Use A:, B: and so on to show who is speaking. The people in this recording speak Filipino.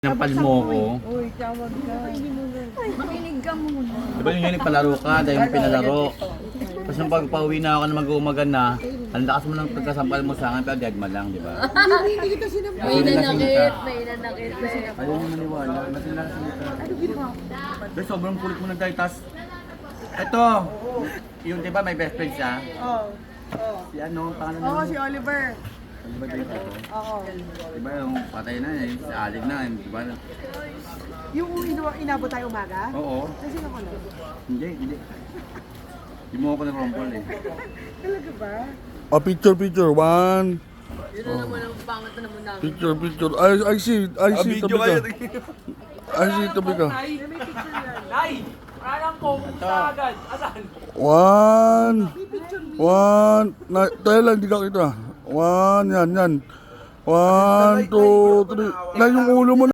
A: Nampal mo ko.
B: Uy, tawag ka. Makinig ka muna.
A: Di ba yung yun, palaro ka, dahil mo pinalaro. Tapos nung pagpauwi na ako na mag-uumagan na, ang lakas mo ng pagkasampal mo sa akin, pero dead man lang, di ba?
B: Hindi kita sinabi.
C: May nanakit, may nanakit.
A: Ayaw mo maniwala, ba't nila salita? Dahil sobrang kulit mo nagdahil, tas eto, yung di ba may best friend siya?
B: Oo. Oo.
A: Si ano, pangalan
B: Oo,
A: mo?
B: si Oliver.
A: Di ba dito?
B: Oo.
A: Di ba yung patay na, si Alig na, di ba?
B: Yung inabot tayo umaga?
A: Oo.
B: Kasi ako lang.
A: Hindi. Hindi mo ako na-rumble eh.
B: Talaga ba?
D: Picture. One.
C: Yun na naman ang pangat na naman namin.
D: Picture. I see, tabi ka. I see, tabi ka.
B: May picture yan.
E: Nay! Wala lang po, pumunta agad. Asan?
D: One. Tayo lang, di ka kita. One, yan. 1, 2, 3. Yan yung ulo mo na.